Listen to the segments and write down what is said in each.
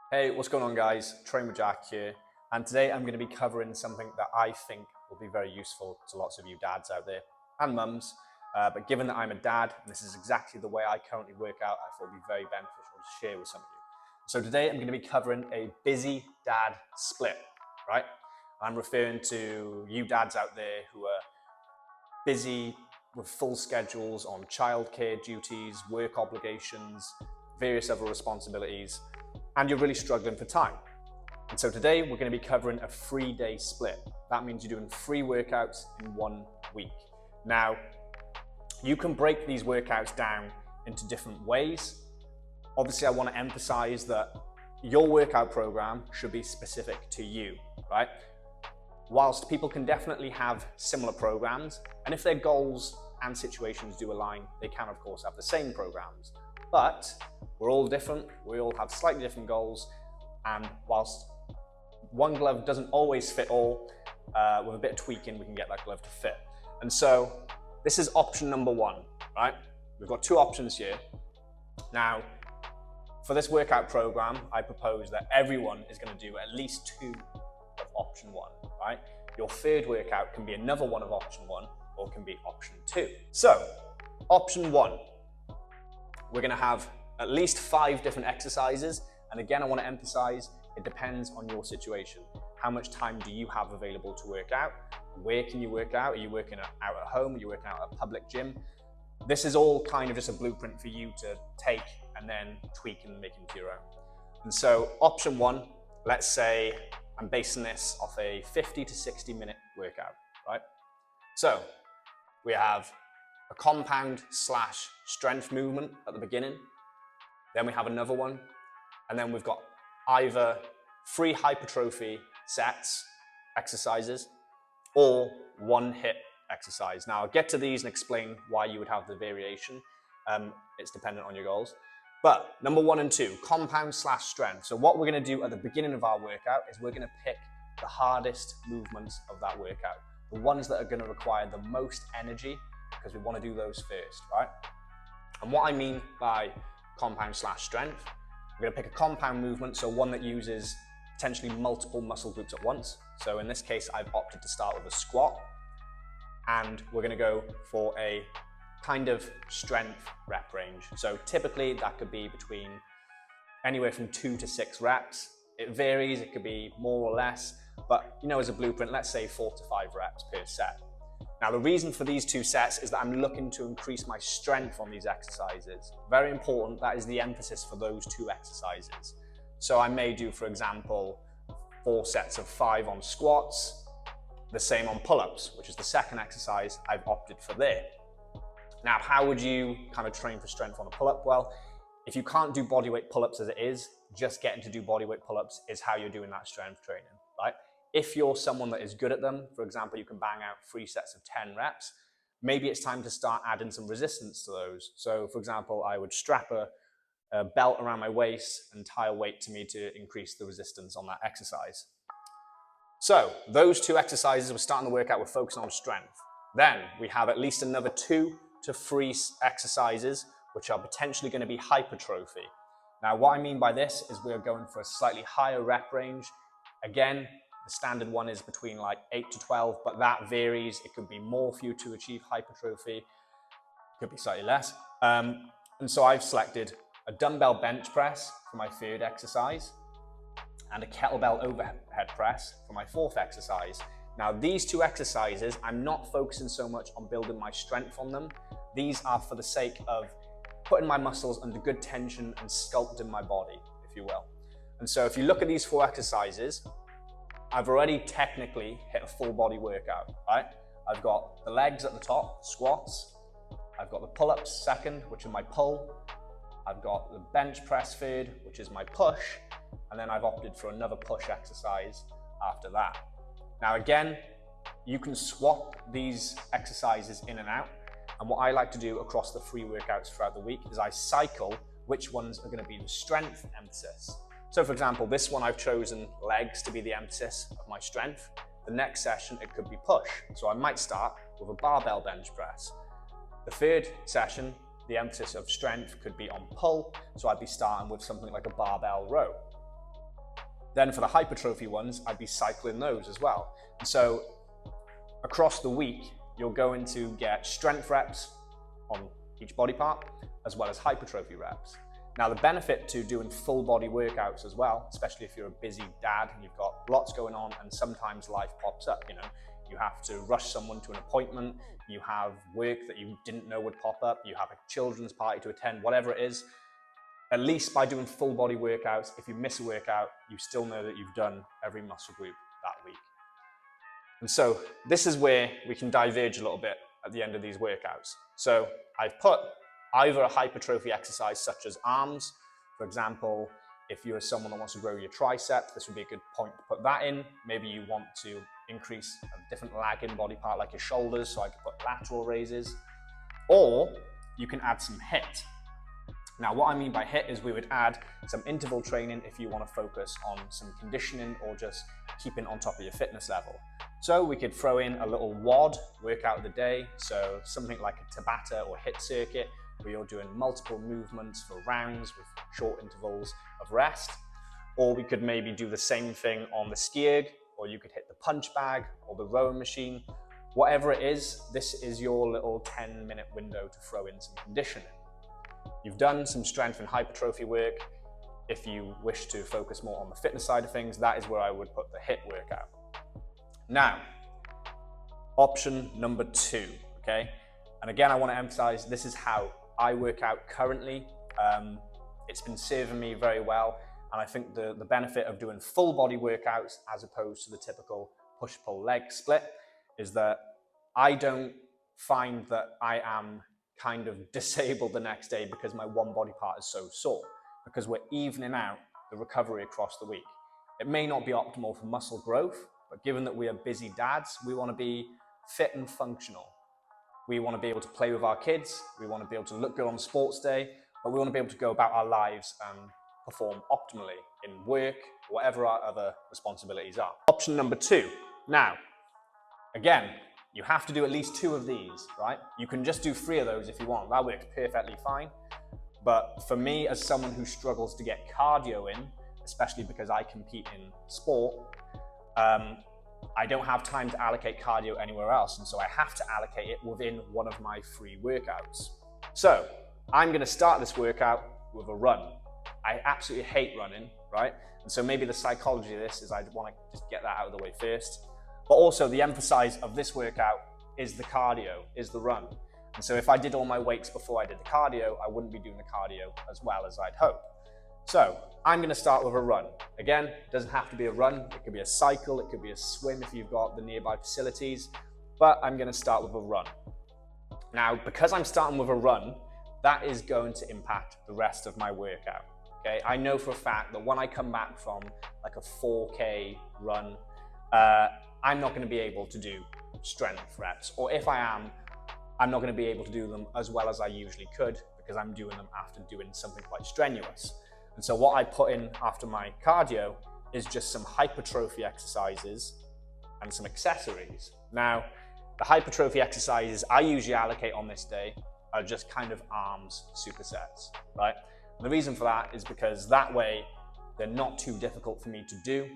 Hey, what's going on guys? Train with Jack here, and today I'm going to be covering something that I think will be very useful to lots of you dads out there and mums, but given that I'm a dad and this is exactly the way I currently work out, I thought it would be very beneficial to share with some of you. So today I'm going to be covering a busy dad split, right? I'm referring to you dads out there who are busy with full schedules on childcare duties, work obligations, various other responsibilities, and you're really struggling for time. And so today we're going to be covering a 3-day split. That means you're doing 3 workouts in 1 week. Now, you can break these workouts down into different ways. Obviously, I want to emphasize that your workout program should be specific to you, right? Whilst people can definitely have similar programs, and if their goals and situations do align, they can of course have the same programs. But we're all different, we all have slightly different goals, and whilst one glove doesn't always fit all, with a bit of tweaking we can get that glove to fit. And so this is option number 1, right? We've got 2 options here. Now, for this workout program, I propose that everyone is going to do at least 2 of option 1, right? Your 3rd workout can be another one of option 1, or can be option 2. So, option 1, we're going to have at least 5 different exercises, and again I want to emphasize it depends on your situation. How much time do you have available to work out? Where can you work out? Are you working out at home? Are you working out at a public gym? This is all kind of just a blueprint for you to take and then tweak and make into your own. And so option 1, let's say I'm basing this off a 50 to 60 minute workout, right? So we have a compound / strength movement at the beginning. Then we have another one. And then we've got either 3 hypertrophy sets, exercises, or 1 HIIT exercise. Now I'll get to these and explain why you would have the variation. It's dependent on your goals. But number 1 and 2, compound / strength. So what we're going to do at the beginning of our workout is we're going to pick the hardest movements of that workout. The ones that are going to require the most energy, because we want to do those first, right? And what I mean by compound / strength, we're going to pick a compound movement, so one that uses potentially multiple muscle groups at once. So in this case, I've opted to start with a squat, and we're going to go for a kind of strength rep range. So typically that could be between anywhere from 2 to 6 reps. It varies, it could be more or less, but you know, as a blueprint, let's say 4 to 5 reps per set. Now the reason for these 2 sets is that I'm looking to increase my strength on these exercises. Very important, that is the emphasis for those 2 exercises. So I may do, for example, 4 sets of 5 on squats, the same on pull-ups, which is the second exercise I've opted for there. Now, how would you kind of train for strength on a pull-up? Well, if you can't do bodyweight pull-ups as it is, just getting to do bodyweight pull-ups is how you're doing that strength training, right? If you're someone that is good at them, for example, you can bang out 3 sets of 10 reps, maybe it's time to start adding some resistance to those. So for example, I would strap a belt around my waist and tie a weight to me to increase the resistance on that exercise. So those 2 exercises, we're starting the workout, we're focusing on strength. Then we have at least another 2 to 3 exercises, which are potentially going to be hypertrophy. Now, what I mean by this is we're going for a slightly higher rep range. Again, the standard one is between like 8 to 12, but that varies. It could be more for you to achieve hypertrophy. It could be slightly less. And so I've selected a dumbbell bench press for my 3rd exercise and a kettlebell overhead press for my 4th exercise. Now these 2 exercises, I'm not focusing so much on building my strength on them. These are for the sake of putting my muscles under good tension and sculpting my body, if you will. And so if you look at these 4 exercises, I've already technically hit a full body workout, right? I've got the legs at the top, squats. I've got the pull-ups second, which are my pull. I've got the bench press 3rd, which is my push. And then I've opted for another push exercise after that. Now again, you can swap these exercises in and out. And what I like to do across the 3 workouts throughout the week is I cycle which ones are going to be the strength emphasis. So for example, this one I've chosen legs to be the emphasis of my strength. The next session, it could be push. So I might start with a barbell bench press. The 3rd session, the emphasis of strength could be on pull. So I'd be starting with something like a barbell row. Then for the hypertrophy ones, I'd be cycling those as well. And so across the week, you're going to get strength reps on each body part, as well as hypertrophy reps. Now, the benefit to doing full body workouts as well, especially if you're a busy dad and you've got lots going on and sometimes life pops up, you have to rush someone to an appointment, you have work that you didn't know would pop up, you have a children's party to attend, whatever it is. At least by doing full body workouts, if you miss a workout, you still know that you've done every muscle group that week. And so this is where we can diverge a little bit at the end of these workouts. So I've put either a hypertrophy exercise such as arms. For example, if you're someone that wants to grow your tricep, this would be a good point to put that in. Maybe you want to increase a different lagging body part like your shoulders, so I could put lateral raises. Or you can add some HIIT. Now, what I mean by HIIT is we would add some interval training if you want to focus on some conditioning or just keeping on top of your fitness level. So we could throw in a little WOD, workout of the day, so something like a Tabata or HIIT circuit, where you're doing multiple movements for rounds with short intervals of rest. Or we could maybe do the same thing on the ski erg, or you could hit the punch bag or the rowing machine. Whatever it is, this is your little 10-minute window to throw in some conditioning. You've done some strength and hypertrophy work. If you wish to focus more on the fitness side of things, that is where I would put the HIIT workout. Now, option number 2, okay? And again, I want to emphasize, this is how I work out currently. It's been serving me very well. And I think the benefit of doing full body workouts as opposed to the typical push-pull leg split is that I don't find that I am kind of disabled the next day because my one body part is so sore, because we're evening out the recovery across the week. It may not be optimal for muscle growth, but given that we are busy dads, we want to be fit and functional. We want to be able to play with our kids. We want to be able to look good on sports day, but we want to be able to go about our lives and perform optimally in work, whatever our other responsibilities are. Option number 2. Now, again, you have to do at least 2 of these, right? You can just do 3 of those if you want. That works perfectly fine. But for me, as someone who struggles to get cardio in, especially because I compete in sport, I don't have time to allocate cardio anywhere else. And so I have to allocate it within one of my 3 workouts. So I'm going to start this workout with a run. I absolutely hate running, right? And so maybe the psychology of this is I want to just get that out of the way first. But also the emphasis of this workout is the cardio, is the run. And so if I did all my weights before I did the cardio, I wouldn't be doing the cardio as well as I'd hope. So I'm going to start with a run. Again, it doesn't have to be a run. It could be a cycle. It could be a swim if you've got the nearby facilities. But I'm going to start with a run. Now, because I'm starting with a run, that is going to impact the rest of my workout. Okay, I know for a fact that when I come back from like a 4K run, I'm not going to be able to do strength reps, or if I am, I'm not going to be able to do them as well as I usually could because I'm doing them after doing something quite strenuous. And so what I put in after my cardio is just some hypertrophy exercises and some accessories. Now, the hypertrophy exercises I usually allocate on this day are just kind of arms supersets, right? And the reason for that is because that way they're not too difficult for me to do.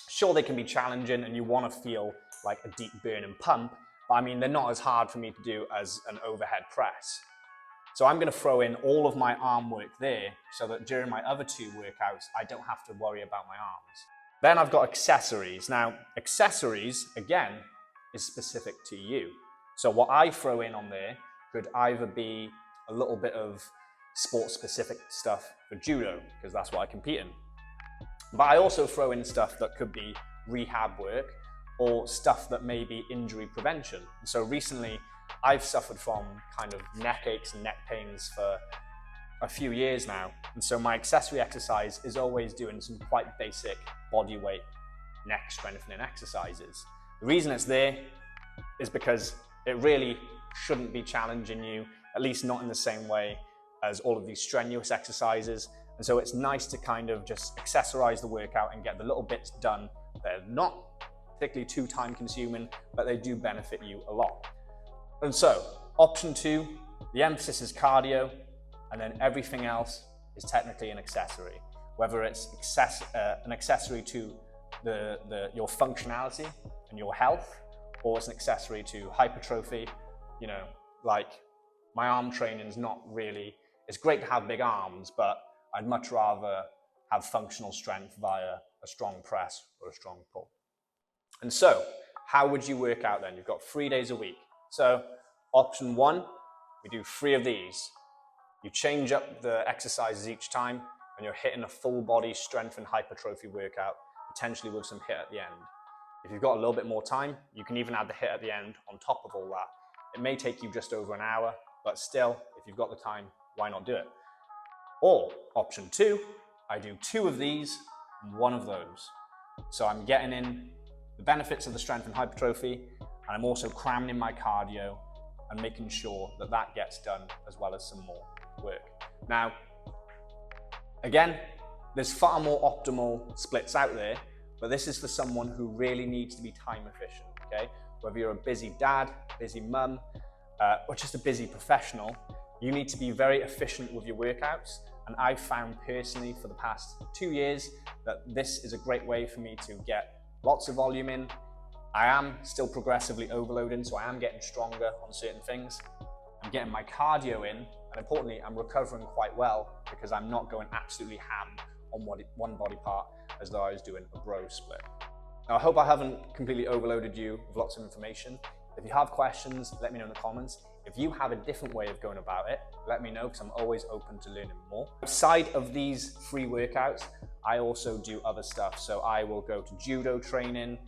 Sure, they can be challenging and you want to feel like a deep burning pump, but I mean, they're not as hard for me to do as an overhead press. So I'm going to throw in all of my arm work there so that during my other 2 workouts, I don't have to worry about my arms. Then I've got accessories. Now, accessories, again, is specific to you. So what I throw in on there could either be a little bit of sport-specific stuff for judo, because that's what I compete in. But I also throw in stuff that could be rehab work or stuff that may be injury prevention. So recently, I've suffered from kind of neck aches and neck pains for a few years now. And so my accessory exercise is always doing some quite basic body weight neck strengthening exercises. The reason it's there is because it really shouldn't be challenging you, at least not in the same way as all of these strenuous exercises. And so it's nice to kind of just accessorize the workout and get the little bits done. They're not particularly too time consuming, but they do benefit you a lot. And so option 2, the emphasis is cardio, and then everything else is technically an accessory. whether it's an accessory to your functionality and your health, or it's an accessory to hypertrophy. You know, like my arm training is not really, it's great to have big arms, but I'd much rather have functional strength via a strong press or a strong pull. And so, how would you work out then? You've got 3 days a week. So, option 1, we do 3 of these. You change up the exercises each time, and you're hitting a full body strength and hypertrophy workout, potentially with some HIIT at the end. If you've got a little bit more time, you can even add the HIIT at the end on top of all that. It may take you just over an hour, but still, if you've got the time, why not do it? Or option 2, I do 2 of these and 1 of those. So I'm getting in the benefits of the strength and hypertrophy, and I'm also cramming in my cardio and making sure that that gets done as well as some more work. Now, again, there's far more optimal splits out there, but this is for someone who really needs to be time efficient, okay? Whether you're a busy dad, busy mum, or just a busy professional, you need to be very efficient with your workouts. And I've found personally for the past 2 years that this is a great way for me to get lots of volume in. I am still progressively overloading, so I am getting stronger on certain things. I'm getting my cardio in, and importantly, I'm recovering quite well because I'm not going absolutely ham on one body part as though I was doing a bro split. Now, I hope I haven't completely overloaded you with lots of information. If you have questions, let me know in the comments. If you have a different way of going about it, let me know, because I'm always open to learning more. Outside of these free workouts, I also do other stuff. So I will go to judo training,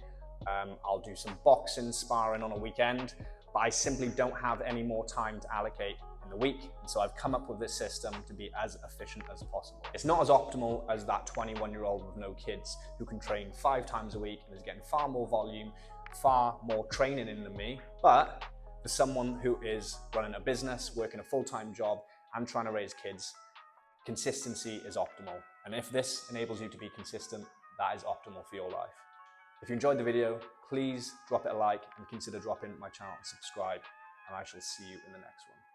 I'll do some boxing, sparring on a weekend, but I simply don't have any more time to allocate in the week. And so I've come up with this system to be as efficient as possible. It's not as optimal as that 21-year-old with no kids who can train 5 times a week and is getting far more volume, far more training in than me, but for someone who is running a business, working a full-time job, and trying to raise kids, consistency is optimal. And if this enables you to be consistent, that is optimal for your life. If you enjoyed the video, please drop it a like and consider dropping my channel and subscribe, and I shall see you in the next one.